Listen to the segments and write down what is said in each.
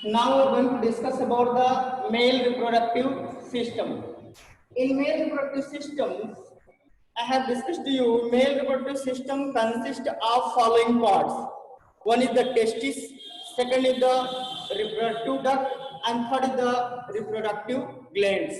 Now we are going to discuss about the male reproductive system. In male reproductive systems, I have discussed to you male reproductive system consists of following parts. One is the testis, second is the reproductive duct, and third is the reproductive glands.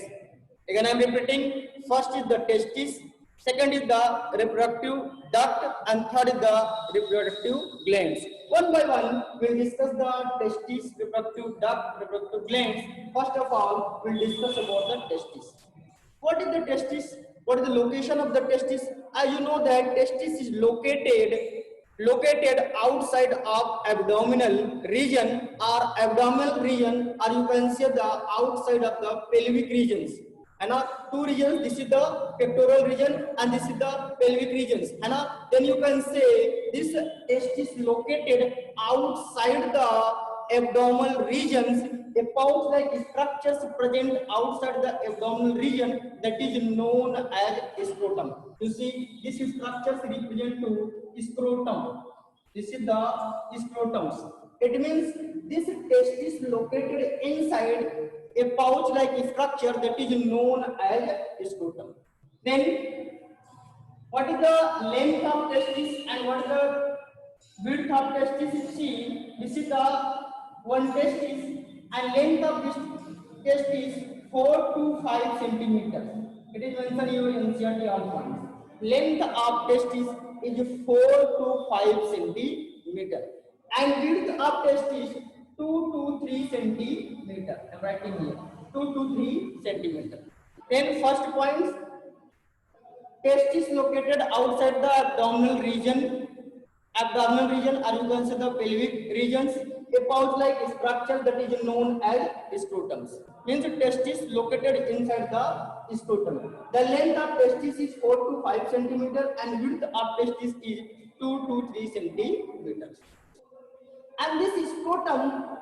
Again, I am repeating. First is the testis, second is the reproductive duct, and third is the reproductive glands. One by one, we'll discuss the testis, reproductive duct, reproductive glands. First of all, we'll discuss about the testis. What is the testis? What is the location of the testis? As you know that testis is located outside of abdominal region or abdominal region, or you can say the outside of the pelvic regions. And two regions, this is the pectoral region and this is the pelvic regions. And then you can say this testis located outside the abdominal regions. A pouch-like structures present outside the abdominal region that is known as scrotum. You see, these structures represent to scrotum. This is the scrotums. It means this testis located inside a pouch-like structure that is known as scrotum. Then, what is the length of testis and what is the width of testis? See, this is the one testis and length of this testis 4 to 5 centimeters. It is mentioned in your NCERT all points. Length of testis is 4 to 5 centimeter and width of testis 2 to 3 centimeter. I am writing here 2 to 3 centimeter. Then first point, testis located outside the abdominal region or you can say the pelvic regions, a pouch-like structure that is known as scrotums. Means testis located inside the scrotum. The length of testis is 4 to 5 centimeter and width of testis is 2 to 3 centimeters. And this scrotum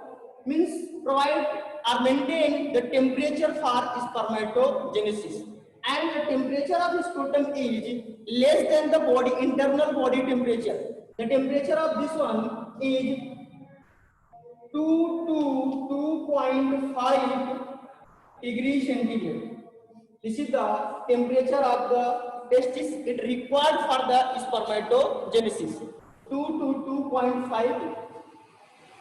means provide or maintain the temperature for spermatogenesis. And the temperature of scrotum is less than the body internal body temperature. The temperature of this one is 2 to 2.5 degrees centigrade. This is the temperature of the testis. It required for the spermatogenesis. 2 to 2.5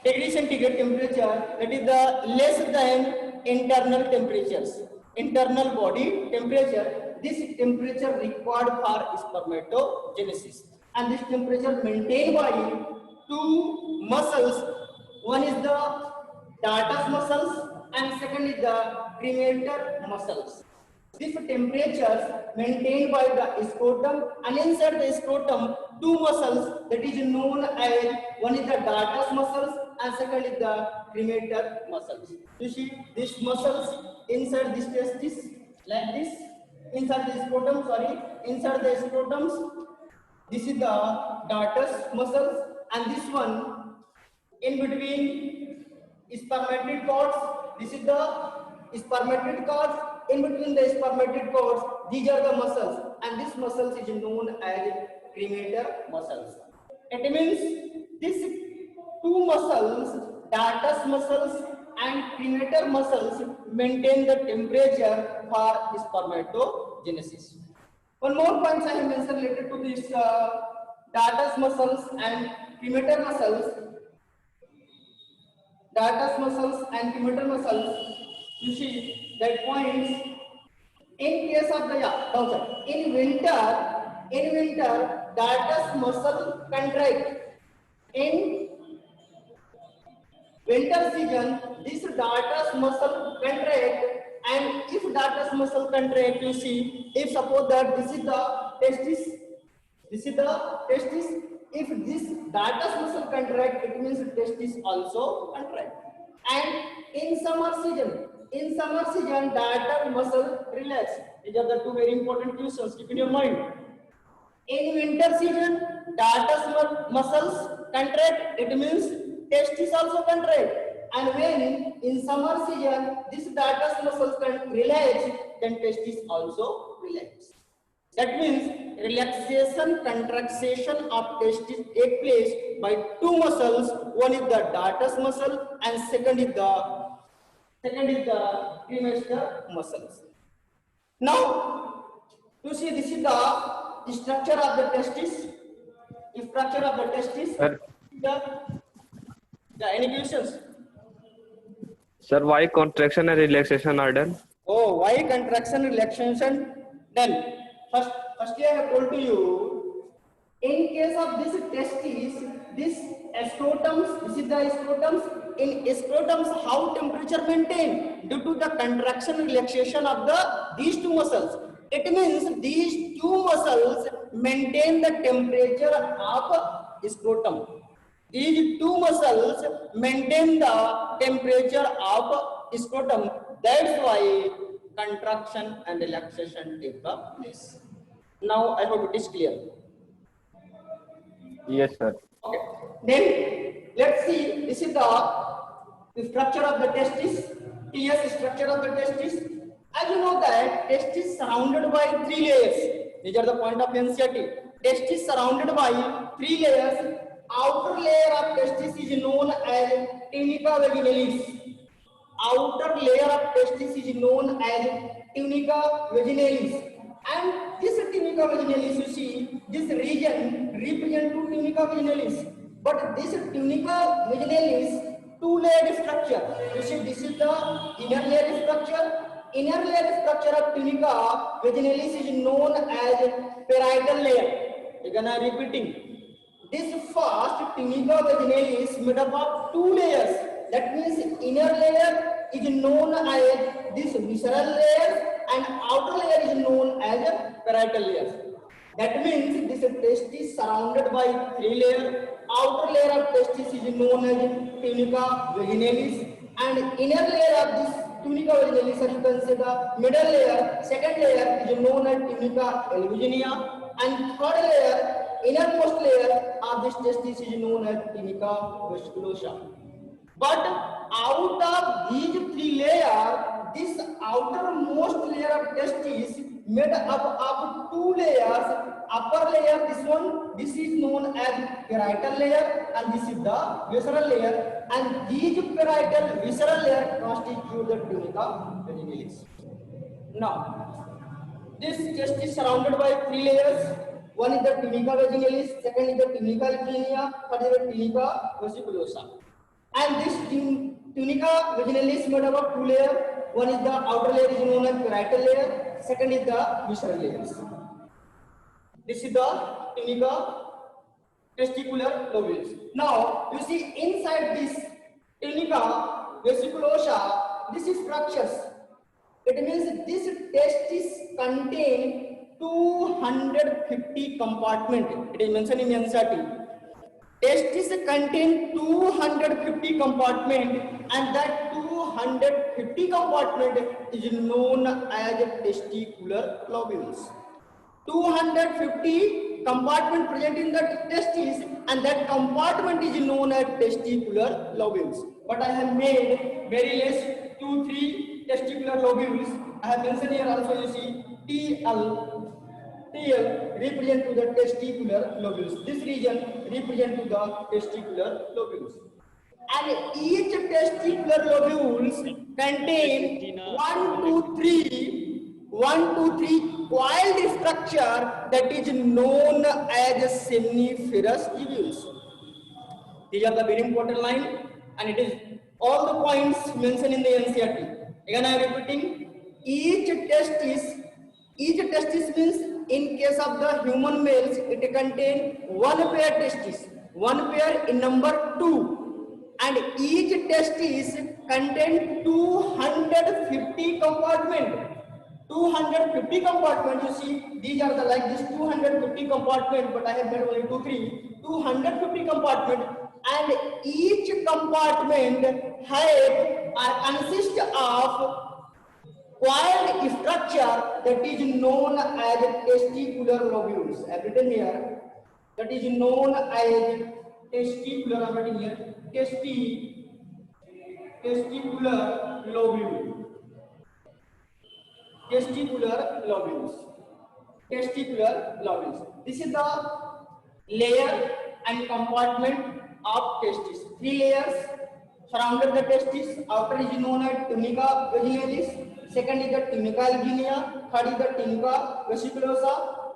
degree centigrade temperature, that is the less than internal temperatures, internal body temperature. This temperature required for spermatogenesis, and this temperature maintained by two muscles. One is the dartus muscles and second is the cremator muscles. These temperatures maintained by the scrotum, and inside the scrotum two muscles that is known as, one is the dartus muscles and second is the cremator muscles. You see these muscles inside this testis like this, inside the scrotum, inside the scrotums. This is the dartus muscles, and this one in between spermatid cords. This is the spermatid cords. In between the spermatid cords, these are the muscles, and this muscles is known as cremator muscles. It means these two muscles, dartus muscles and cremator muscles, maintain the temperature for spermatogenesis. One more point I have mentioned related to this dartus muscles and cremator muscles. Dartus muscles and cremator muscles. You see that points. In case of the in winter, dartus muscle contract. In winter season, this dartus muscle contract, and if dartus muscle contract, you see, if suppose that this is the testis, if this dartus muscle contract, it means testis also contract. And in summer season, dartus muscle relax. These are the two very important questions. Keep in your mind. In winter season, dartus muscles contract. It means testis also contract. And when in summer season, this dartus muscles can relax, then testis also relax. That means relaxation, contraction of testis take place by two muscles. One is the dartus muscle and second is the cremaster muscles. Now, you see this is the structure of the testis. Structure of the testis. Sir, Any questions? sir, why contraction and relaxation are done? Oh, why contraction relaxation? Then, firstly I have told to you, in case of this testis, this scrotums, this is the scrotums. In scrotums, how temperature maintained due to the contraction relaxation of these two muscles. It means these two muscles maintain the temperature of scrotum. These two muscles maintain the temperature of scrotum. That's why contraction and relaxation take place. Now I hope it is clear. Yes, sir. Okay. Then let's see. This is the structure of the testis. TS structure of the testis. As you know that testis surrounded by three layers. These are the point of NCERT. Testis surrounded by three layers. Outer layer of testis is known as tunica vaginalis. Outer layer of testis is known as tunica vaginalis. And this tunica vaginalis, you see, this region represents to tunica vaginalis. But this tunica vaginalis, two-layered structure. You see, this is the inner layer structure. Inner layer structure of tunica vaginalis is known as parietal layer. Again, I am repeating. This first tunica vaginalis is made up of two layers. That means inner layer is known as this visceral layer and outer layer is known as parietal layer. That means this testis surrounded by three layers. Outer layer of testis is known as tunica vaginalis and inner layer of this tunica vaginalis, or you can say the middle layer, second layer is known as tunica albuginea, and third layer, innermost layer of this testis is known as tunica vesiculosa. But out of these three layers, this outermost layer of testis made up of two layers. Upper layer, this is known as parietal layer, and this is the visceral layer. And these parietal visceral layer constitute the tunica vaginalis. Now, this chest is surrounded by three layers. One is the tunica vaginalis, second is the tunica albuginea, third is the tunica vesiculosa. And this tunica vaginalis made up of two layers. One is the outer layer is known as parietal layer, second is the visceral layers. This is the tunica testicular lobules. Now, you see inside this tunica vesiculosa, this is structures. It means this testis contain 250 compartments. It is mentioned in NCERT. Testis contain 250 compartments, and that 250 compartment is known as testicular lobules. 250 compartment present in the testis, and that compartment is known as testicular lobules. But I have made very less 2-3 testicular lobules. I have mentioned here also, you see TL represent to the testicular lobules. This region represent to the testicular lobules. And each testicular lobules contain 1 to 3 coiled structure that is known as seminiferous tubules. These are the very important line, and it is all the points mentioned in the NCERT. Again, I am repeating. Each testis means in case of the human males, it contains one pair testis, one pair in number 2, and each testis contains 250 compartments. 250 compartments, you see, these are the like this 250 compartments, but I have made only 250 compartments, and each compartment consists of coiled structure that is known as testicular lobules. I've written here that is known as testicular. I'm writing here testicular lobule. Testicular lobules. testicular lobules. This is the layer and compartment of testis. Three layers surrounded the testis. Outer is known as tunica vaginalis. Second is the tunica alginea. Third is the tunica vesiculosa.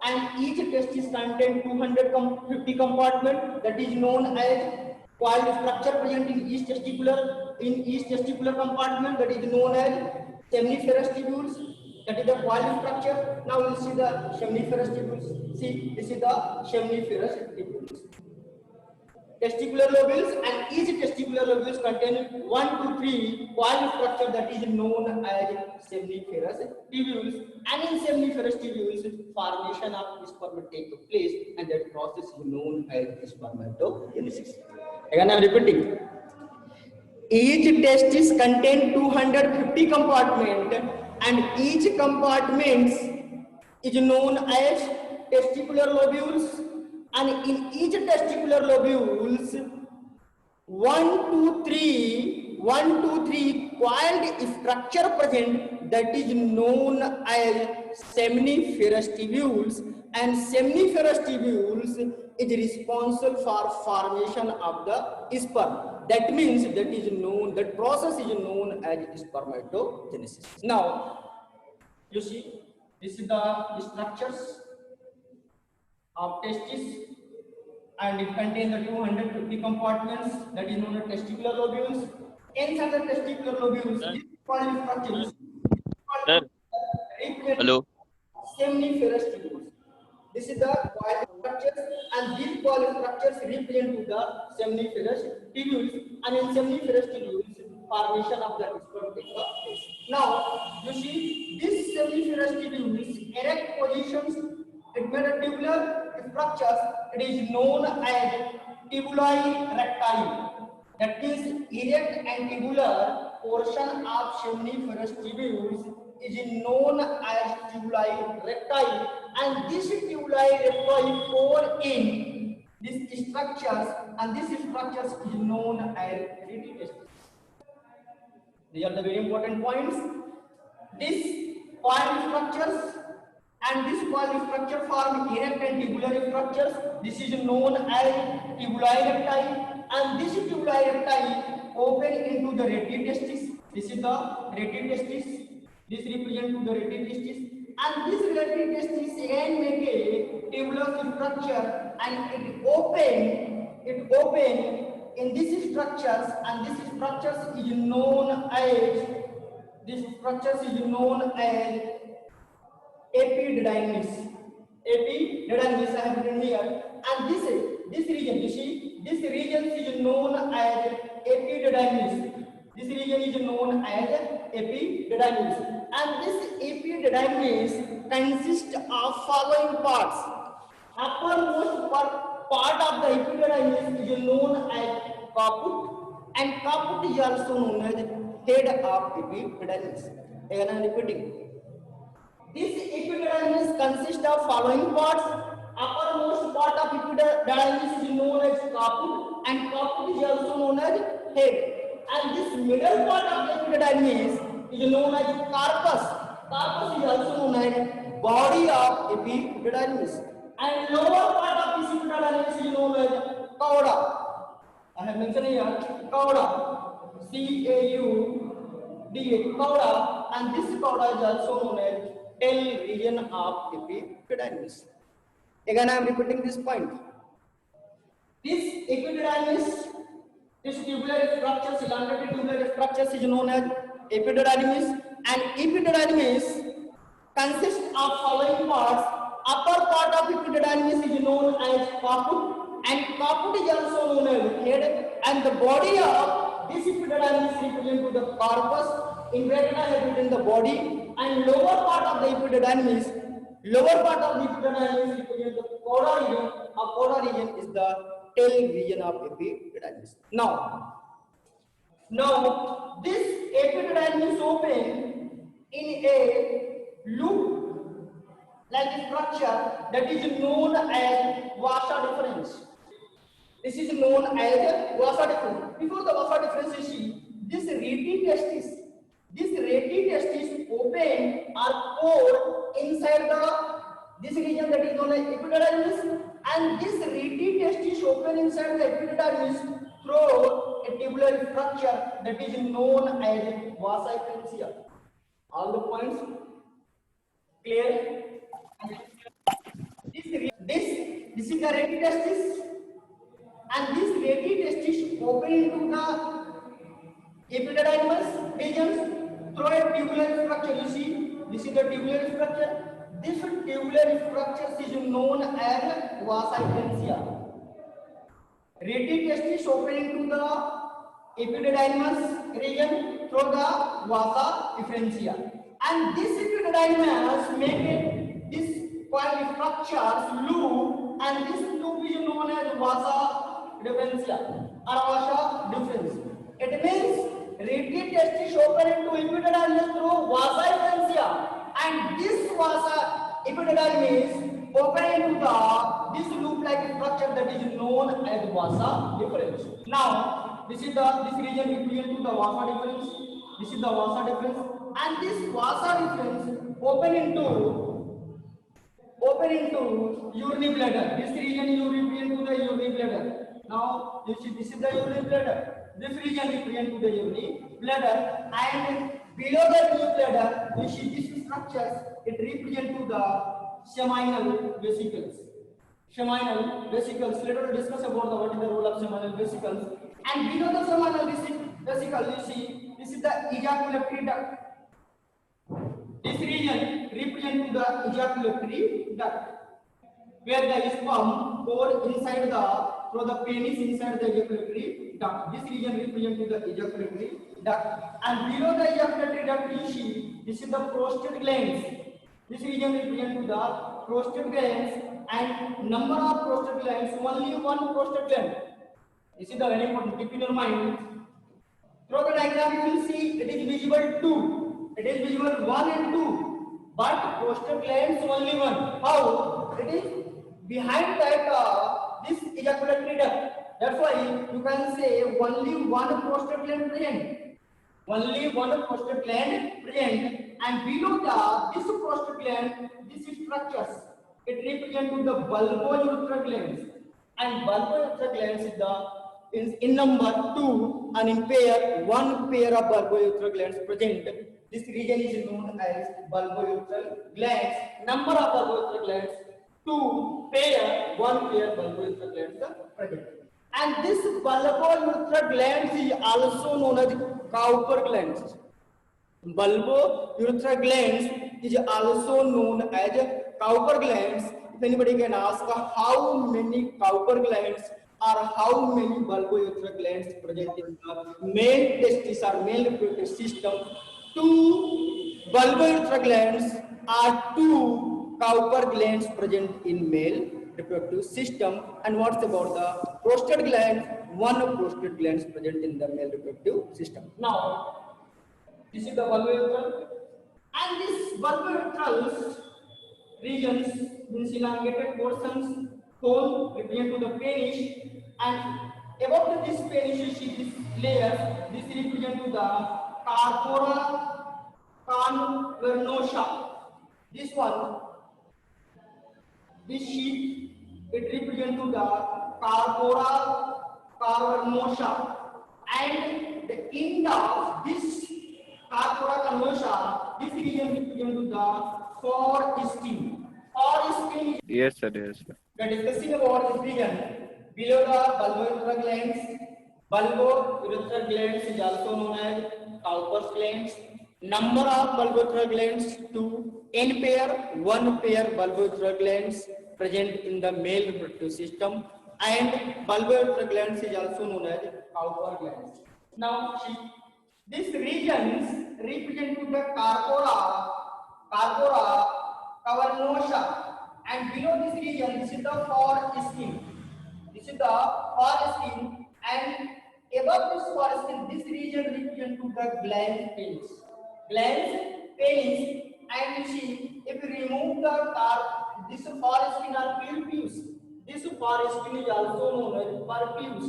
And each testis contains 250 compartment, that is known as coiled structure present in each testicular compartment, that is known as seminiferous tubules. That is the coiled structure. Now we will see the seminiferous tubules. See, this is the seminiferous tubules. Testicular lobules, and each testicular lobules contain 1 to 3 coiled structure, that is known as seminiferous tubules. And in seminiferous tubules, formation of sperm takes place, and that process is known as spermatogenesis. Again, I am repeating. Each testis contains 250 compartments, and each compartment is known as testicular lobules. And in each testicular lobules, 1 to 3 coiled structure present, that is known as seminiferous tubules. And seminiferous tubules is responsible for formation of the sperm. That means that process is known as spermatogenesis. Now, you see, this is the structures of testis, and it contains the 250 compartments, that is known as testicular lobules. Inside the testicular lobules, this coiled structures Hello. seminiferous tubules. This is the coiled structures, and these coiled structures represent the seminiferous tubules. And in seminiferous tubules, formation of the sperm takes place. Now, you see, this seminiferous tubules erect positions. It made a tubular structures. It is known as tubuli recti. That means erect and tubular portion of seminiferous tubules is known as tubuli recti, and this tubuli recti pour in these structures, and these structures is known as rete testis. These are the very important points. These coiled structures and this coiled structure form erect and tubular structures. This is known as tubuli recti, and this tubuli recti open into the rete testis. This is the rete testis. This represents the rete testis, and this rete testis again make a tubular structure, and it open in these structures, and this structures is known as epididymis. Epididymis I have written here, and this region, you see, this region is known as epididymis. This region is known as epididymis, and this epididymis consists of following parts. Uppermost part of the epididymis is known as caput, and caput is also known as head of epididymis. Again, I am repeating. This epididymis consists of following parts. Uppermost part of epididymis is known as caput, and caput is also known as head. And this middle part of the epididymis is known as carpus. Carpus is also known as body of epididymis. And lower part of this epididymis is known as cauda. I have mentioned here cauda, C-A-U-D-A, cauda, and this cauda is also known as tail region of epididymis. Again, I am repeating this point. This epididymis, this tubular structure, elongated tubular structure is known as epididymis, and epididymis consists of following parts. Upper part of epididymis is known as caput, and caput is also known as head, and the body of this epididymis represents to the corpus. In bracket I have written the body, and lower part of the epididymis represents the cauda region. A cauda region is the tail region of epididymis. Now this epididymis open in a loop like structure that is known as vasa deferens. This is known as vasa deferens. Before the vasa deferens, you see this rete testis open or pour inside this this region that is known as epididymis, and this rete testis open inside the epididymis through a tubular structure that is known as vasa efferentia. All the points clear? This is the rete testis, and this rete testis open into the epididymis regions through a tubular structure. You see, this is the tubular structure. This tubular structure is known as vasa efferentia. Rete testis open into the epididymis region through the vasa efferentia, and this epididymis make this coil structures loop, and this loop is known as vasa deferentia or vasa deferens. It means rete testis open into epididymis through vasa efferentia, and this vasa epididymis open into this loop-like structure that is known as vasa deferens. Now, this region represents the vasa deferens. This is the vasa deferens, and this vasa deferens open into urinary bladder. This region is represent to the urinary bladder. Now, you see, this is the urinary bladder. This region represent to the urinary bladder, and below the urinary bladder, you see these structures. It represent to the seminal vesicles. Seminal vesicles. Later we'll discuss about what is the role of seminal vesicles. And below the seminal vesicle, you see this is the ejaculatory duct. This region represents the ejaculatory duct, where the sperm pour inside through the penis inside the ejaculatory duct. This region represents the ejaculatory duct, and below the ejaculatory duct, you see this is the prostate glands. This region represents the prostate glands, and number of prostate glands, only one prostate gland. This is the very important. Keep in your mind. Through the diagram, you will see it is visible two. It is visible 1 and 2, but prostate glands only one. How? It is behind that this ejaculatory duct. That's why you can say only one prostate gland present. Only one prostate gland present, and below this prostate gland, this is structures. It represents the bulbourethral glands, and bulbourethral glands is in number 2, and in pair, one pair of bulbourethral glands present. This region is known as bulbourethral glands. Number of bulbourethral glands, 2 pair, one pair bulbourethral glands present. And this bulbourethral glands is also known as Cowper glands. Bulbourethral glands is also known as Cowper glands. If anybody can ask how many Cowper glands or how many bulbourethral glands present in the male testis or male reproductive system, 2 bulbourethral glands are 2 Cowper glands present in male reproductive system. And what's about the prostate gland? 1 prostate glands present in the male reproductive system. Now, this is the bulbourethral, and this bulbourethral regions means elongated portions, hole represent to the penis, and above this penis you see this layer. This represent to the corpora cavernosa. This one, this sheet, it represent to the corpora cavernosa, and the end of this corpora cavernosa, this region represent to the foreskin. Foreskin. Yes, sir. Yes, sir. We are discussing about this region. Below the bulbourethral glands, bulbourethral glands is also known as Cowper's glands. Number of bulbourethral glands, 2. In pair, 1 pair bulbourethral glands present in the male reproductive system, and bulbourethral glands is also known as Cowper glands. Now, see, these regions represent to the corpora cavernosa, and below this region, this is the foreskin. This is the foreskin, and above this foreskin, this region represent to the glans penis. Glans penis, and you see, if you remove this foreskin or pubis, this foreskin is also known as purpus.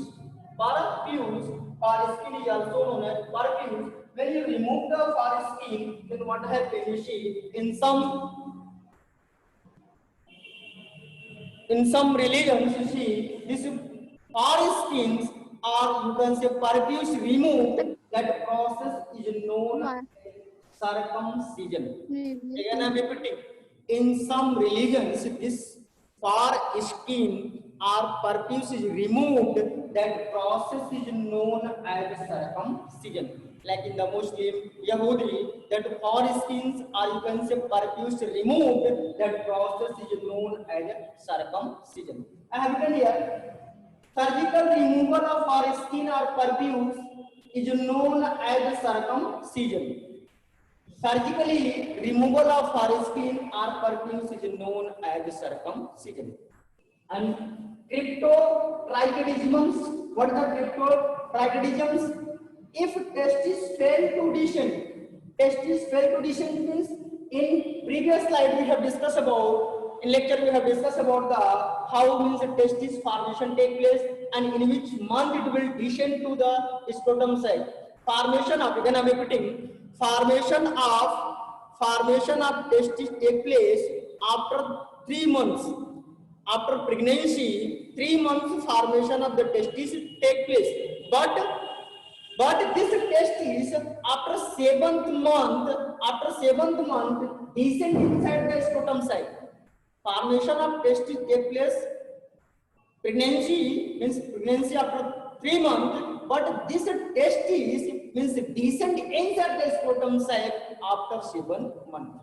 Foreskin is also known as purpus. When you remove the foreskin, then what happens? You see, in some in some religions, you see, this foreskins or you can say purpose removed, that process is known as circumcision. Again, I am repeating. In some religions, this foreskin or purpose is removed, that process is known as circumcision. Like in the Muslim, Yahudi, that foreskins or you can say purpose removed, that process is known as circumcision. I have written here, surgical removal of foreskin or purpose is known as circumcision. Surgically removal of foreskin or purpose is known as circumcision. And cryptorchidisms, what are the cryptorchidisms? If testis fail to descend means in previous slide we have discussed about, in lecture we have discussed about the how means the testis formation take place and in which month it will descend to the scrotum side. Formation of, again I am repeating, formation of testis take place after 3 months. After pregnancy, 3 months formation of the testis take place. But this testis after 7th month descend inside the scrotum side. Formation of testis take place. Pregnancy means pregnancy after 3 months, but this testis means descend inside the scrotum side after 7th month.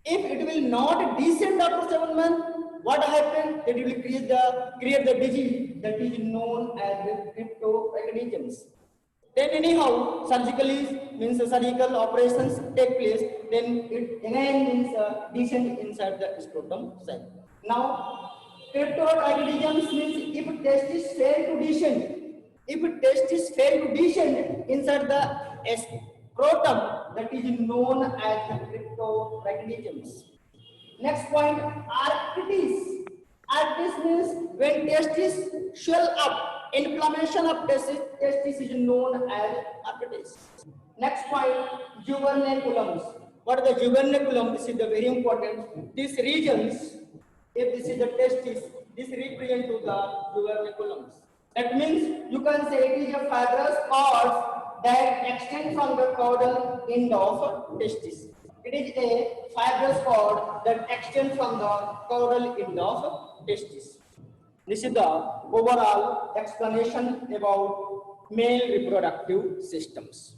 If it will not descend after 7 months, what happens? It will create the disease that is known as cryptorchidisms. Then anyhow, surgical operations take place. Then it again means descend inside the scrotum side. Now, cryptorchidisms means if testis fail to descend inside the scrotum, that is known as the cryptorchidisms. Next point, arthritis. Arthritis means when testis swell up. Inflammation of testis is known as arthritis. Next point, juvenaculums. What is the juvenaculum? This is the very important. These regions, if this is the testis, this represent to the juvenaculums. That means you can say it is a fibrous cord that extends from the caudal end of testis. It is a fibrous cord that extends from the caudal end of testis. This is the overall explanation about male reproductive systems.